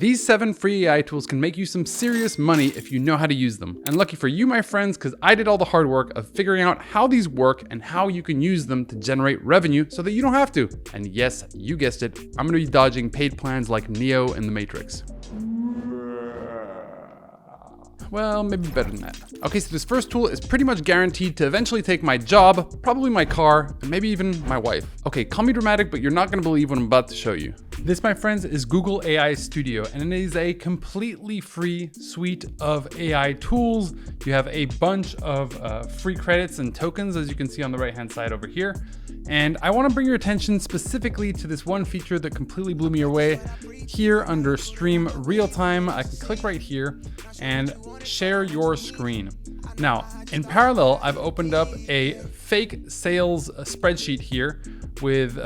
These 7 free AI tools can make you some serious money if you know how to use them. And lucky for you, my friends, because I did all the hard work of figuring out how these work and how you can use them to generate revenue so that you don't have to. And yes, you guessed it, I'm gonna be dodging paid plans like Neo in the Matrix. Well, maybe better than that. Okay, so this first tool is pretty much guaranteed to eventually take my job, probably my car, and maybe even my wife. Okay, call me dramatic, but you're not gonna believe what I'm about to show you. This, my friends, is Google AI Studio, and it is a completely free suite of AI tools. You have a bunch of free credits and tokens, as you can see on the right-hand side over here. And I wanna bring your attention specifically to this one feature that completely blew me away. Here under Stream Real Time, I can click right here and share your screen. Now, in parallel, I've opened up a fake sales spreadsheet here with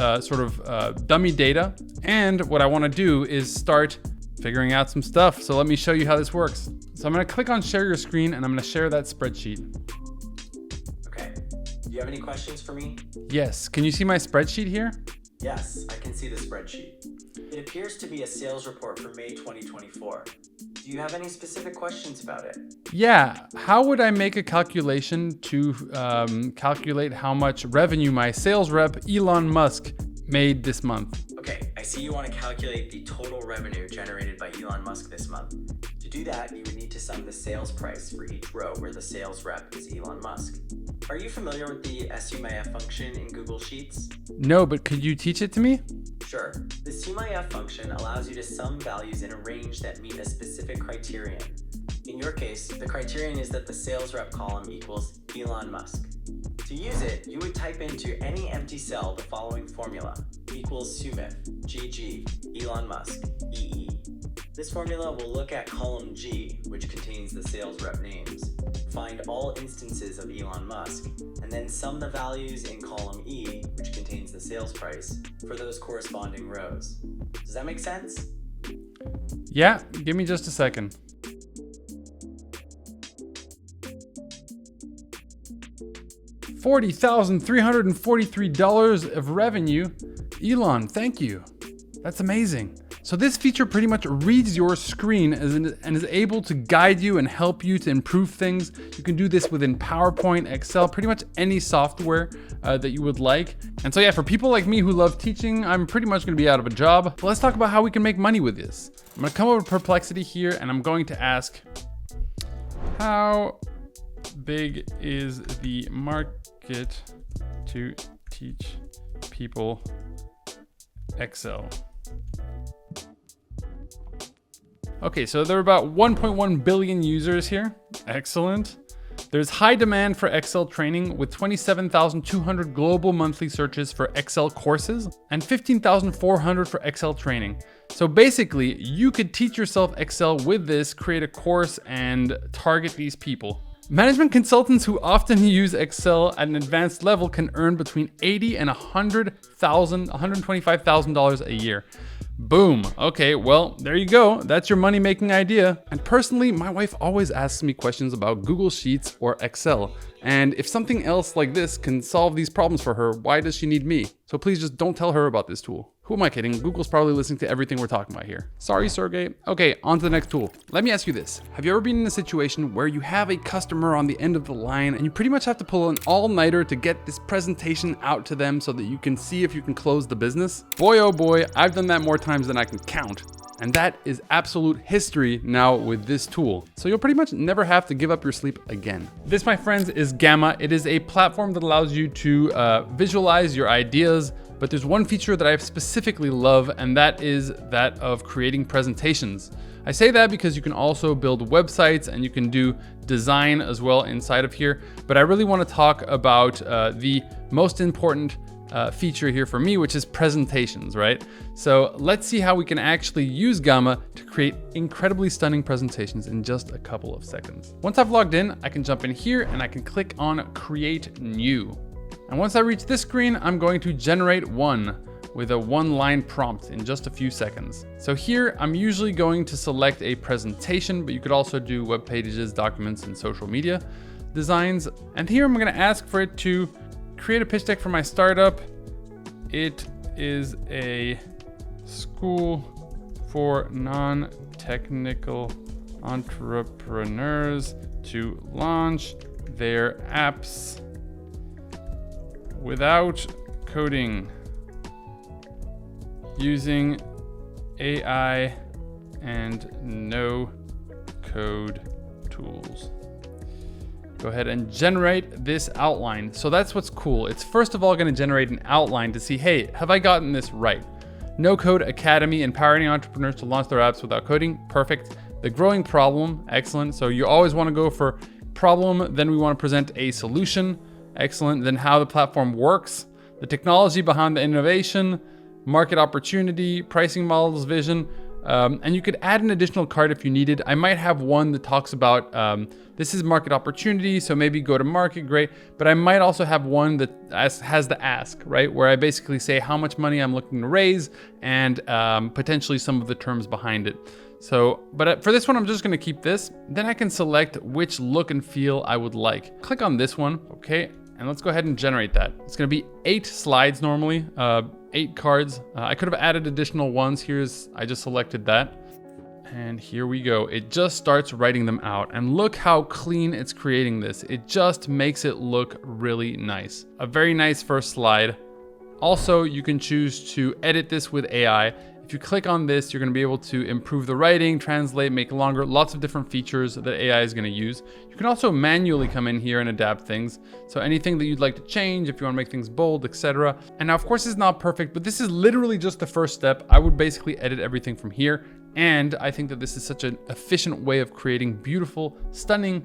dummy data. And what I wanna do is start figuring out some stuff. So let me show you how this works. So I'm gonna click on share your screen and I'm gonna share that spreadsheet. Okay, do you have any questions for me? Yes, can you see my spreadsheet here? Yes, I can see the spreadsheet. It appears to be a sales report for May 2024. Do you have any specific questions about it? Yeah, how would I make a calculation to calculate how much revenue my sales rep, Elon Musk, made this month? Okay, I see you want to calculate the total revenue generated by Elon Musk this month. To do that, you would need to sum the sales price for each row where the sales rep is Elon Musk. Are you familiar with the SUMIF function in Google Sheets? No, but could you teach it to me? Sure. The SUMIF function allows you to sum values in a range that meet a specific criterion. In your case, the criterion is that the sales rep column equals Elon Musk. To use it, you would type into any empty cell the following formula, equals SUMIF, GG, Elon Musk, EE. This formula will look at column G, which contains the sales rep names, find all instances of Elon Musk, and then sum the values in column E, which contains the sales price, for those corresponding rows. Does that make sense? Yeah, give me just a second. $40,343 of revenue. Elon, thank you. That's amazing. So this feature pretty much reads your screen and is able to guide you and help you to improve things. You can do this within PowerPoint, Excel, pretty much any software that you would like. And so yeah, for people like me who love teaching, I'm pretty much gonna be out of a job. But let's talk about how we can make money with this. I'm gonna come over to Perplexity here and I'm going to ask, how big is the market to teach people Excel? Okay, so there are about 1.1 billion users here. Excellent. There's high demand for Excel training with 27,200 global monthly searches for Excel courses and 15,400 for Excel training. So basically, you could teach yourself Excel with this, create a course, and target these people. Management consultants who often use Excel at an advanced level can earn between $80,000 and $125,000 a year. Boom. Okay, well, there you go. That's your money-making idea. And personally, my wife always asks me questions about Google Sheets or Excel. And if something else like this can solve these problems for her, why does she need me? So please just don't tell her about this tool. Who am I kidding? Google's probably listening to everything we're talking about here. Sorry, Sergey. Okay, on to the next tool. Let me ask you this. Have you ever been in a situation where you have a customer on the end of the line and you pretty much have to pull an all-nighter to get this presentation out to them so that you can see if you can close the business? Boy, oh boy, I've done that more times than I can count. And that is absolute history now with this tool. So you'll pretty much never have to give up your sleep again. This, my friends, is Gamma. It is a platform that allows you to visualize your ideas, but there's one feature that I specifically love, and that is that of creating presentations. I say that because you can also build websites and you can do design as well inside of here, but I really want to talk about the most important feature here for me, which is presentations, right? So let's see how we can actually use Gamma to create incredibly stunning presentations in just a couple of seconds. Once I've logged in, I can jump in here and I can click on Create New. And once I reach this screen, I'm going to generate one with a one-line prompt in just a few seconds. So here, I'm usually going to select a presentation, but you could also do web pages, documents, and social media designs. And here I'm gonna ask for it to create a pitch deck for my startup. It is a school for non-technical entrepreneurs to launch their apps without coding using AI and no code tools. Go ahead and generate this outline. So that's what's cool. It's first of all going to generate an outline to see, hey, have I gotten this right? No Code Academy, empowering entrepreneurs to launch their apps without coding. Perfect. The growing problem. Excellent. So you always want to go for problem. Then we want to present a solution. Excellent. Then how the platform works, the technology behind the innovation, market opportunity, pricing models, vision. And you could add an additional card if you needed. I might have one that talks about this is market opportunity, so maybe go to market, great. But I might also have one that has the ask, right? Where I basically say how much money I'm looking to raise and potentially some of the terms behind it. So, but for this one, I'm just gonna keep this. Then I can select which look and feel I would like. Click on this one, okay? And let's go ahead and generate that. It's gonna be 8 slides normally, 8 cards. I could have added additional ones. I just selected that. And here we go. It just starts writing them out. And look how clean it's creating this. It just makes it look really nice. A very nice first slide. Also, you can choose to edit this with AI. If you click on this, you're gonna be able to improve the writing, translate, make longer, lots of different features that AI is gonna use. You can also manually come in here and adapt things. So anything that you'd like to change, if you wanna make things bold, etc. And now, of course, it's not perfect, but this is literally just the first step. I would basically edit everything from here. And I think that this is such an efficient way of creating beautiful, stunning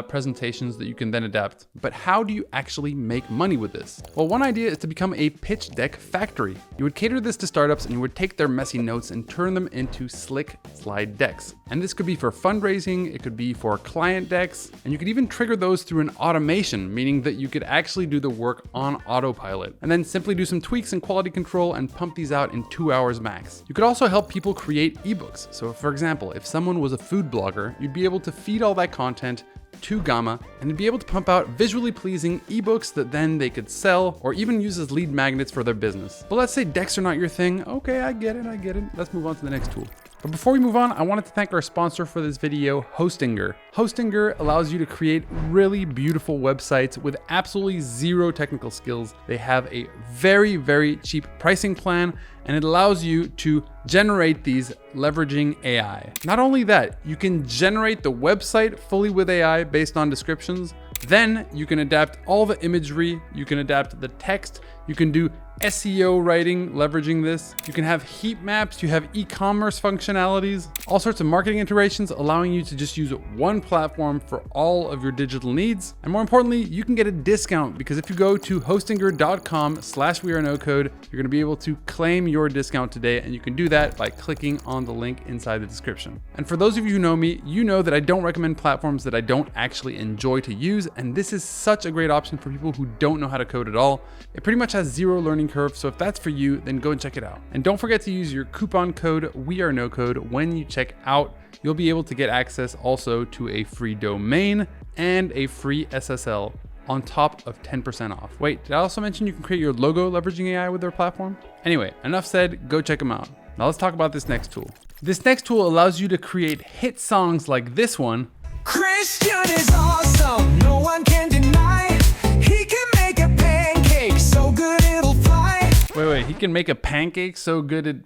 presentations that you can then adapt. But how do you actually make money with this? Well, one idea is to become a pitch deck factory. You would cater this to startups and you would take their messy notes and turn them into slick slide decks. And this could be for fundraising, it could be for client decks, and you could even trigger those through an automation, meaning that you could actually do the work on autopilot and then simply do some tweaks and quality control and pump these out in 2 hours max. You could also help people create ebooks. So for example, if someone was a food blogger, you'd be able to feed all that content to Gamma and be able to pump out visually pleasing ebooks that then they could sell or even use as lead magnets for their business. But let's say decks are not your thing. Okay, I get it. Let's move on to the next tool. But before we move on, I wanted to thank our sponsor for this video, Hostinger. Hostinger allows you to create really beautiful websites with absolutely zero technical skills. They have a very, very cheap pricing plan, and it allows you to generate these leveraging AI. Not only that, you can generate the website fully with AI based on descriptions. Then you can adapt all the imagery, you can adapt the text, you can do SEO writing leveraging this. You can have heat maps, you have e-commerce functionalities, all sorts of marketing integrations, allowing you to just use one platform for all of your digital needs. And more importantly, you can get a discount because if you go to hostinger.com/wearenocode, you're gonna be able to claim your discount today. And you can do that by clicking on the link inside the description. And for those of you who know me, you know that I don't recommend platforms that I don't actually enjoy to use. And this is such a great option for people who don't know how to code at all. It pretty much has zero learning curve, so if that's for you, then go and check it out. And don't forget to use your coupon code WeAreNoCode when you check out. You'll be able to get access also to a free domain and a free SSL on top of 10% off. Wait, did I also mention you can create your logo leveraging AI with their platform? Anyway, enough said, go check them out. Now let's talk about this next tool. This next tool allows you to create hit songs like this one. Christian is awesome, no one can deny. He can make a pancake so good it'll fly. Wait, he can make a pancake so good it,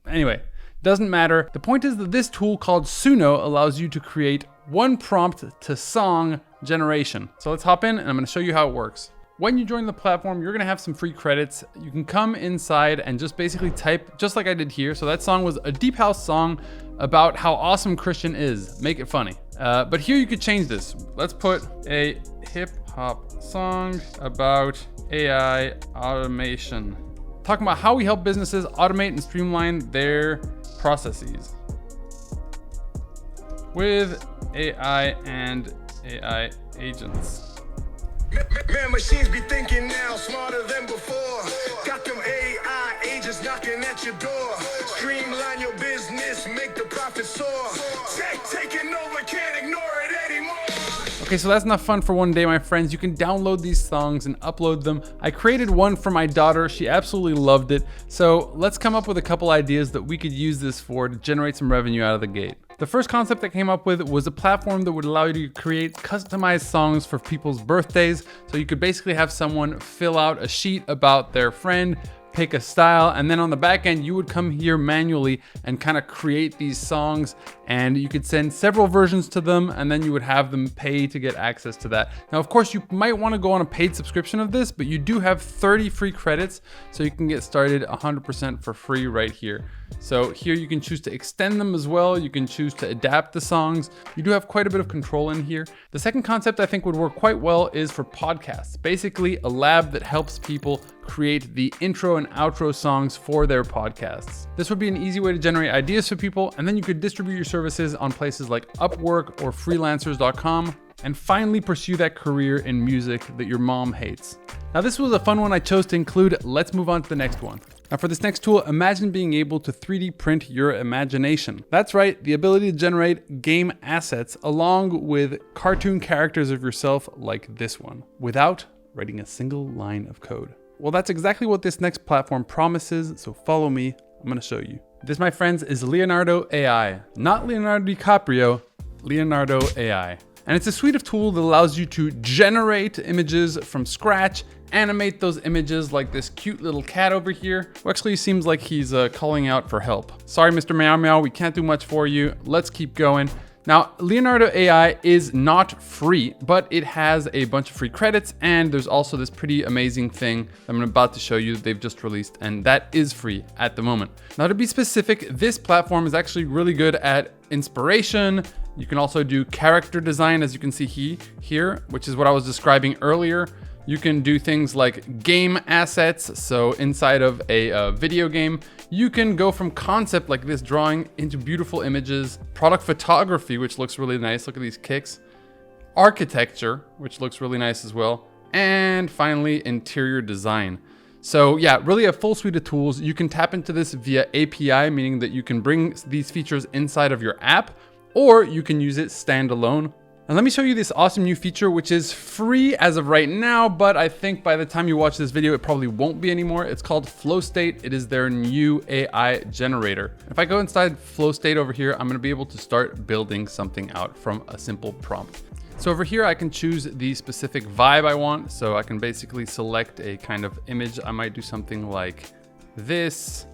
anyway, doesn't matter. The point is that this tool called Suno allows you to create one prompt to song generation. So let's hop in and I'm gonna show you how it works. When you join the platform, you're gonna have some free credits. You can come inside and just basically type, just like I did here. So that song was a deep house song about how awesome Christian is. Make it funny. But here you could change this. Let's put a hip hop song about AI automation. Talking about how we help businesses automate and streamline their processes with AI and AI agents. Man, machines be thinking now smarter than before. Got them AI agents knocking at your door. Streamline your business, make the profit soar. Tech taking over, can't ignore it anymore. Okay, so that's not fun for one day, my friends. You can download these songs and upload them. I created one for my daughter. She absolutely loved it. So let's come up with a couple ideas that we could use this for to generate some revenue out of the gate. The first concept I came up with was a platform that would allow you to create customized songs for people's birthdays. So you could basically have someone fill out a sheet about their friend, pick a style, and then on the back end, you would come here manually and kind of create these songs, and you could send several versions to them, and then you would have them pay to get access to that. Now, of course, you might want to go on a paid subscription of this, but you do have 30 free credits, so you can get started 100% for free right here. So here you can choose to extend them as well. You can choose to adapt the songs. You do have quite a bit of control in here. The second concept I think would work quite well is for podcasts. Basically a lab that helps people create the intro and outro songs for their podcasts. This would be an easy way to generate ideas for people, and then you could distribute your services on places like Upwork or freelancers.com, and finally pursue that career in music that your mom hates. Now this was a fun one I chose to include. Let's move on to the next one. Now for this next tool, imagine being able to 3D print your imagination. That's right, the ability to generate game assets along with cartoon characters of yourself like this one, without writing a single line of code. Well, that's exactly what this next platform promises, so follow me, I'm gonna show you. This, my friends, is Leonardo AI. Not Leonardo DiCaprio, Leonardo AI. And it's a suite of tools that allows you to generate images from scratch, animate those images like this cute little cat over here, who actually seems like he's calling out for help. Sorry, Mr. Meow Meow, we can't do much for you. Let's keep going. Now, Leonardo AI is not free, but it has a bunch of free credits, and there's also this pretty amazing thing I'm about to show you that they've just released, and that is free at the moment. Now, to be specific, this platform is actually really good at inspiration. You can also do character design, as you can see here, which is what I was describing earlier. You can do things like game assets. So inside of a video game, you can go from concept like this drawing into beautiful images, product photography, which looks really nice. Look at these kicks. Architecture, which looks really nice as well. And finally, interior design. So yeah, really a full suite of tools. You can tap into this via API, meaning that you can bring these features inside of your app, or you can use it standalone. And let me show you this awesome new feature, which is free as of right now, but I think by the time you watch this video, it probably won't be anymore. It's called Flow State. It is their new AI generator. If I go inside Flow State over here, I'm gonna be able to start building something out from a simple prompt. So over here, I can choose the specific vibe I want. So I can basically select a kind of image. I might do something like this.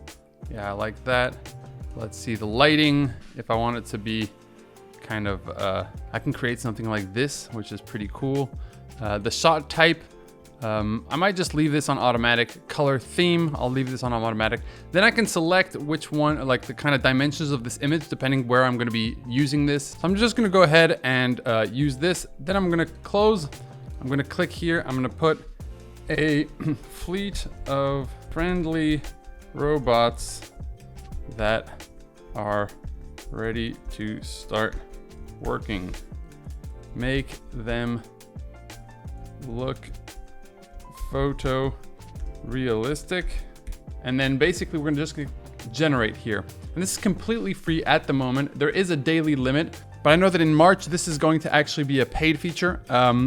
Yeah, I like that. Let's see the lighting. If I want it to be kind of, I can create something like this, which is pretty cool. The shot type, I might just leave this on automatic. Color theme, I'll leave this on automatic. Then I can select which one, like the kind of dimensions of this image, depending where I'm gonna be using this. So I'm just gonna go ahead and use this. Then I'm gonna close. I'm gonna click here. I'm gonna put a fleet of friendly robots that are ready to start working. Make them look photo realistic. And then basically we're gonna just generate here. And this is completely free at the moment. There is a daily limit, but I know that in March, this is going to actually be a paid feature.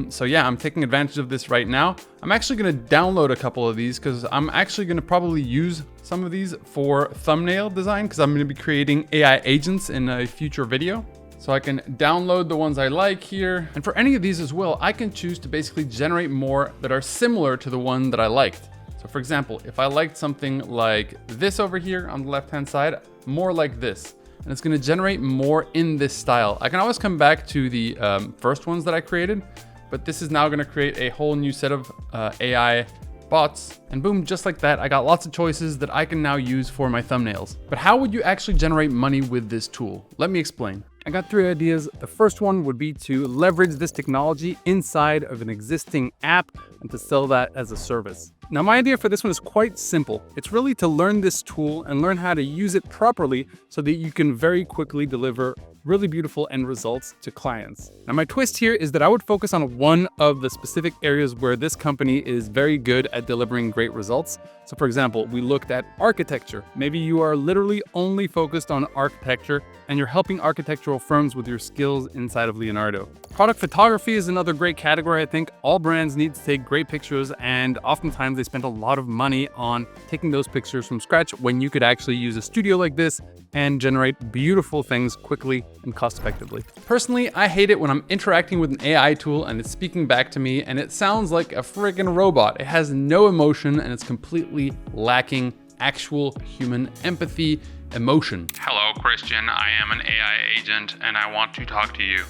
So yeah, I'm taking advantage of this right now. I'm actually gonna download a couple of these because I'm actually gonna probably use some of these for thumbnail design because I'm gonna be creating AI agents in a future video. So I can download the ones I like here. And for any of these as well, I can choose to basically generate more that are similar to the one that I liked. So for example, if I liked something like this over here on the left-hand side, more like this, and it's gonna generate more in this style. I can always come back to the first ones that I created, but this is now gonna create a whole new set of AI bots, and boom, just like that, I got lots of choices that I can now use for my thumbnails. But how would you actually generate money with this tool? Let me explain. I got 3 ideas. The first one would be to leverage this technology inside of an existing app and to sell that as a service. Now, my idea for this one is quite simple. It's really to learn this tool and learn how to use it properly so that you can very quickly deliver really beautiful end results to clients. Now, my twist here is that I would focus on one of the specific areas where this company is very good at delivering great results. So for example, we looked at architecture. Maybe you are literally only focused on architecture and you're helping architectural firms with your skills inside of Leonardo. Product photography is another great category. I think all brands need to take great pictures, and oftentimes they spend a lot of money on taking those pictures from scratch when you could actually use a studio like this and generate beautiful things quickly and cost effectively. Personally, I hate it when I'm interacting with an AI tool and it's speaking back to me and it sounds like a friggin' robot. It has no emotion and it's completely lacking actual human empathy, emotion. Hello, Christian. I am an AI agent and I want to talk to you.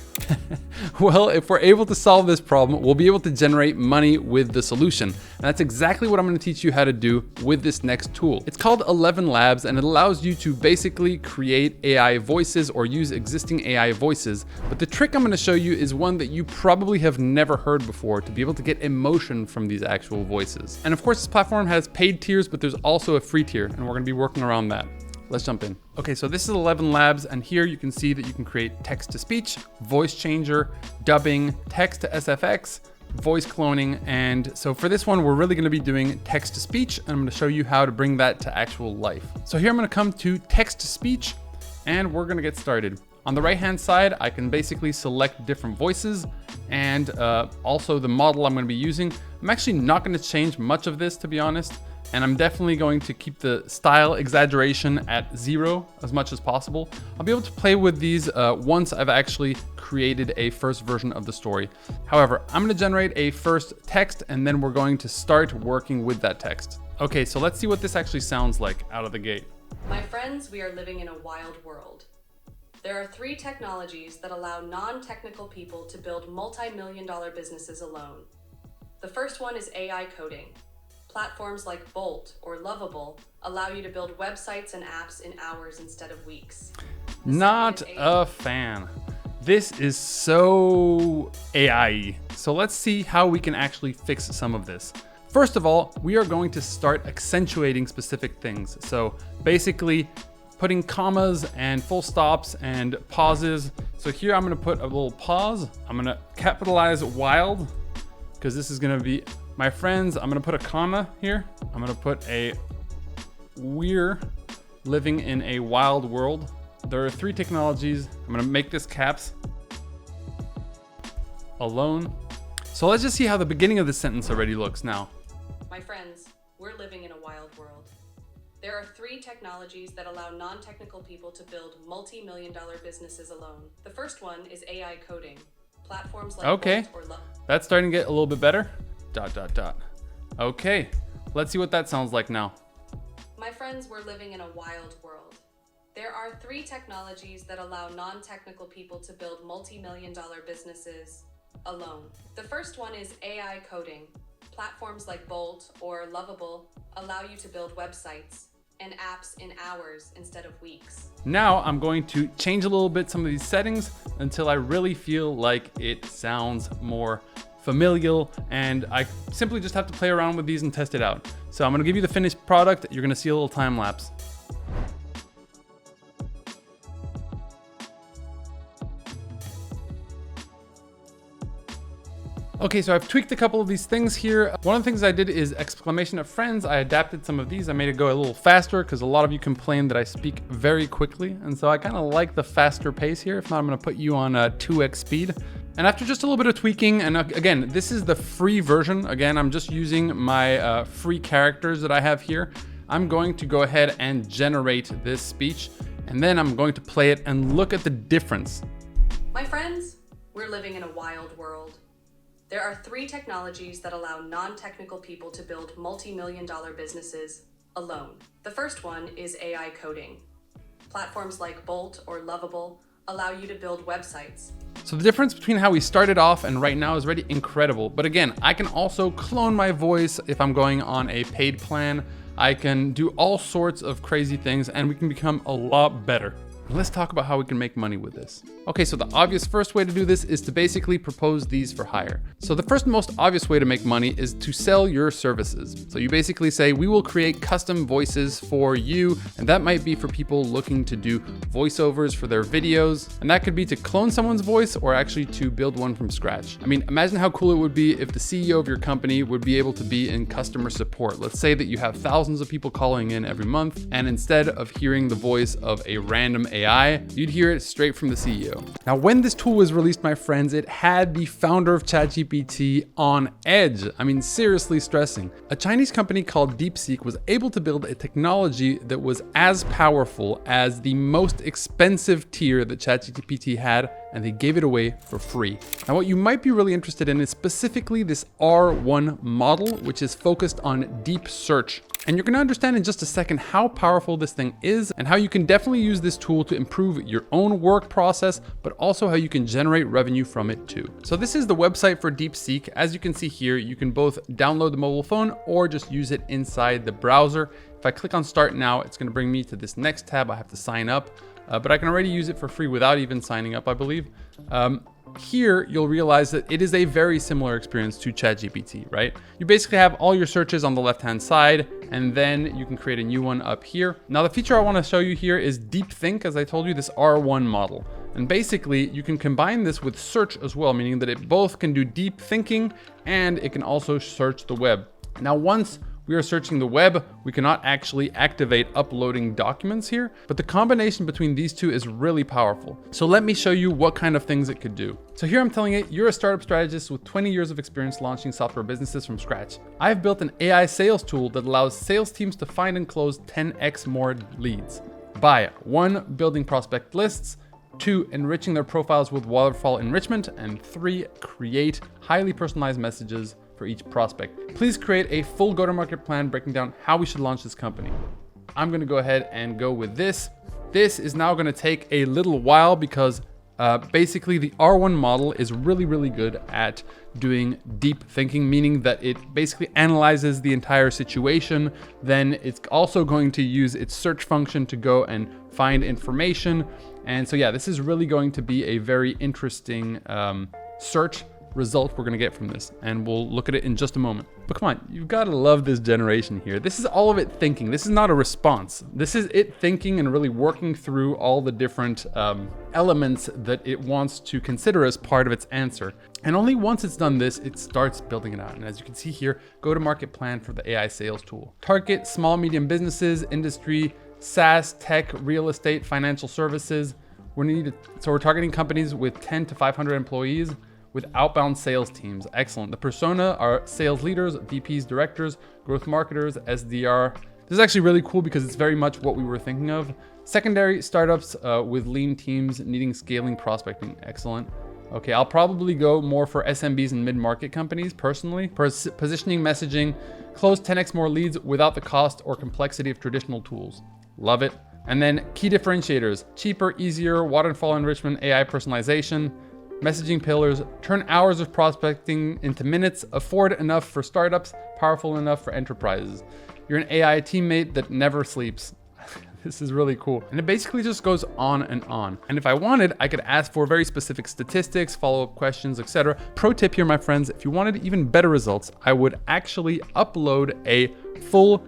Well, if we're able to solve this problem, we'll be able to generate money with the solution. And that's exactly what I'm going to teach you how to do with this next tool. It's called ElevenLabs, and it allows you to basically create AI voices or use existing AI voices. But the trick I'm going to show you is one that you probably have never heard before, to be able to get emotion from these actual voices. And of course, this platform has paid tiers, but there's also a free tier, and we're going to be working around that. Let's jump in. Okay, so this is ElevenLabs, and here you can see that you can create text-to-speech, voice changer, dubbing, text-to-SFX, voice cloning, and so for this one, we're really gonna be doing text-to-speech, and I'm gonna show you how to bring that to actual life. So here I'm gonna come to text-to-speech, and we're gonna get started. On the right-hand side, I can basically select different voices, and also the model I'm gonna be using. I'm actually not gonna change much of this, to be honest. And I'm definitely going to keep the style exaggeration at 0 as much as possible. I'll be able to play with these once I've actually created a first version of the story. However, I'm gonna generate a first text and then we're going to start working with that text. Okay, so let's see what this actually sounds like out of the gate. My friends, we are living in a wild world. There are 3 technologies that allow non-technical people to build multi-million-dollar businesses alone. The first one is AI coding. Platforms like Bolt or Lovable allow you to build websites and apps in hours instead of weeks. Not a fan. This is so AI-y. So let's see how we can actually fix some of this. First of all, we are going to start accentuating specific things. So basically putting commas and full stops and pauses. So here I'm gonna put a little pause. I'm gonna capitalize wild, because this is gonna be my friends. I'm gonna put a comma here. I'm gonna put a we're living in a wild world. There are 3 technologies. I'm gonna make this caps. Alone. So let's just see how the beginning of the sentence already looks now. My friends, we're living in a wild world. There are 3 technologies that allow non-technical people to build multi-million-dollar businesses alone. The first one is AI coding. Platforms like Okay, Bolt or that's starting to get a little bit better. ... Okay, let's see what that sounds like now. My friends, we're living in a wild world. There are 3 technologies that allow non-technical people to build multi-million-dollar businesses alone. The first one is AI coding. Platforms like Bolt or Lovable allow you to build websites and apps in hours instead of weeks. Now I'm going to change a little bit some of these settings until I really feel like it sounds more familial, and I simply just have to play around with these and test it out. So I'm gonna give you the finished product. You're gonna see a little time lapse. Okay, so I've tweaked a couple of these things here. One of the things I did is exclamation of friends. I adapted some of these. I made it go a little faster because a lot of you complain that I speak very quickly. And so I kind of like the faster pace here. If not, I'm gonna put you on 2x speed. And after just a little bit of tweaking, and again, this is the free version. Again, I'm just using my free characters that I have here. I'm going to go ahead and generate this speech, and then I'm going to play it and look at the difference. My friends, we're living in a wild world. There are 3 technologies that allow non-technical people to build multi-million-dollar businesses alone. The first one is AI coding. Platforms like Bolt or Lovable allow you to build websites. So the difference between how we started off and right now is already incredible. But again, I can also clone my voice if I'm going on a paid plan. I can do all sorts of crazy things and we can become a lot better. And let's talk about how we can make money with this. Okay, so the obvious first way to do this is to basically propose these for hire. So the first most obvious way to make money is to sell your services. So you basically say, we will create custom voices for you, and that might be for people looking to do voiceovers for their videos. And that could be to clone someone's voice or actually to build one from scratch. I mean, imagine how cool it would be if the CEO of your company would be able to be in customer support. Let's say that you have thousands of people calling in every month, and instead of hearing the voice of a random AI, you'd hear it straight from the CEO. Now, when this tool was released, my friends, it had the founder of ChatGPT on edge. I mean, seriously stressing. A Chinese company called DeepSeek was able to build a technology that was as powerful as the most expensive tier that ChatGPT had, and they gave it away for free. Now, what you might be really interested in is specifically this R1 model, which is focused on deep search. And you're gonna understand in just a second how powerful this thing is and how you can definitely use this tool to improve your own work process, but also how you can generate revenue from it too. So this is the website for DeepSeek. As you can see here, you can both download the mobile phone or just use it inside the browser. If I click on Start Now, it's gonna bring me to this next tab. I have to sign up, but I can already use it for free without even signing up, I believe. Here, you'll realize that it is a very similar experience to ChatGPT, right? You basically have all your searches on the left-hand side, and then you can create a new one up here. Now, the feature I want to show you here is DeepThink, as I told you, this R1 model. And basically, you can combine this with search as well, meaning that it both can do deep thinking and it can also search the web. Now, once we are searching the web, we cannot actually activate uploading documents here, but the combination between these two is really powerful. So let me show you what kind of things it could do. So here I'm telling it, you're a startup strategist with 20 years of experience launching software businesses from scratch. I've built an AI sales tool that allows sales teams to find and close 10x more leads by 1, building prospect lists, 2, enriching their profiles with waterfall enrichment, and 3, create highly personalized messages for each prospect. Please create a full go-to-market plan breaking down how we should launch this company. I'm gonna go ahead and go with this. This is now gonna take a little while because basically the R1 model is really good at doing deep thinking, meaning that it basically analyzes the entire situation. Then it's also going to use its search function to go and find information. And so yeah, this is really going to be a very interesting search result we're gonna get from this, and we'll look at it in just a moment. But come on, you've gotta love this generation here. This is all of it thinking. This is not a response. This is it thinking and really working through all the different elements that it wants to consider as part of its answer. And only once it's done this, it starts building it out. And as you can see here, go-to-market plan for the AI sales tool. Target small, medium businesses, industry, SaaS, tech, real estate, financial services. So we're targeting companies with 10 to 500 employees with outbound sales teams. Excellent. The persona are sales leaders, VPs, directors, growth marketers, SDR. This is actually really cool because it's very much what we were thinking of. Secondary startups with lean teams needing scaling prospecting. Excellent. Okay, I'll probably go more for SMBs and mid-market companies personally. Positioning, messaging, close 10x more leads without the cost or complexity of traditional tools. Love it. And then key differentiators: cheaper, easier, waterfall enrichment, AI personalization. Messaging pillars: turn hours of prospecting into minutes, afford enough for startups, powerful enough for enterprises. You're an AI teammate that never sleeps. This is really cool. And it basically just goes on and on. And if I wanted, I could ask for very specific statistics, follow-up questions, etc. Pro tip here, my friends, if you wanted even better results, I would actually upload a full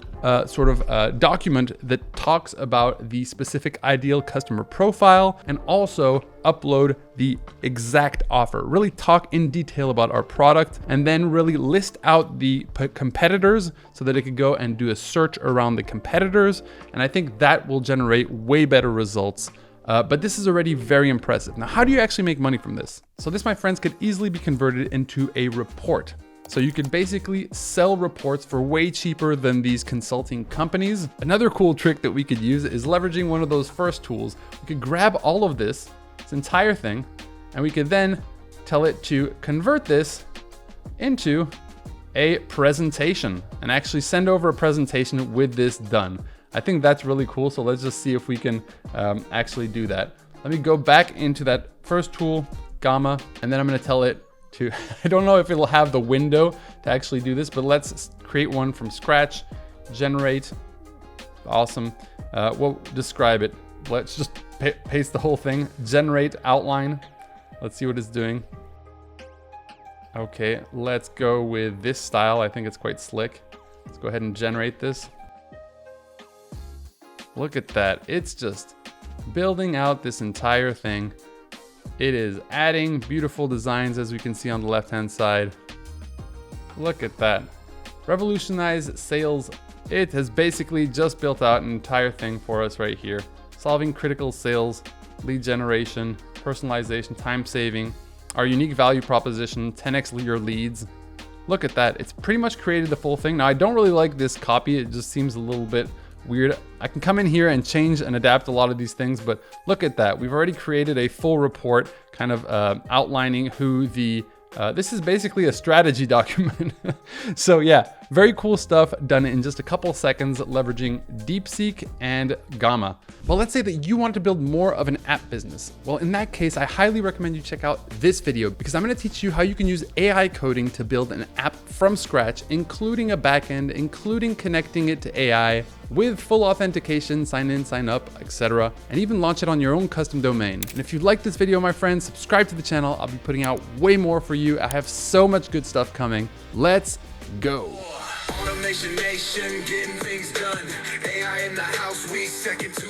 document that talks about the specific ideal customer profile, and also upload the exact offer. Really talk in detail about our product, and then really list out the competitors so that it could go and do a search around the competitors. And I think that will generate way better results. But this is already very impressive. Now, how do you actually make money from this? So this, my friends, could easily be converted into a report. So you could basically sell reports for way cheaper than these consulting companies. Another cool trick that we could use is leveraging one of those first tools. We could grab all of this entire thing, and we could then tell it to convert this into a presentation and actually send over a presentation with this done. I think that's really cool. So let's just see if we can actually do that. Let me go back into that first tool, Gamma, and then I'm gonna tell it to, I don't know if it'll have the window to actually do this, but let's create one from scratch, generate. Awesome. We'll describe it. Let's just paste the whole thing. Generate outline. Let's see what it's doing. Okay, let's go with this style. I think it's quite slick. Let's go ahead and generate this. Look at that. It's just building out this entire thing. It is adding beautiful designs, as we can see on the left-hand side. Look at that. Revolutionize sales. It has basically just built out an entire thing for us right here. Solving critical sales, lead generation, personalization, time saving, our unique value proposition, 10x your leads. Look at that. It's pretty much created the full thing. Now, I don't really like this copy. It just seems a little bit weird. I can come in here and change and adapt a lot of these things, but look at that. We've already created a full report kind of outlining who the this is basically a strategy document. So yeah, very cool stuff done in just a couple seconds leveraging DeepSeek and Gamma. Well, let's say that you want to build more of an app business. Well, in that case, I highly recommend you check out this video because I'm going to teach you how you can use AI coding to build an app from scratch, including a backend, including connecting it to AI with full authentication, sign in, sign up, etc. and even launch it on your own custom domain. And if you like this video, my friends, subscribe to the channel. I'll be putting out way more for you. I have so much good stuff coming. Let's go. Automation nation, getting things done. AI in the house, we second to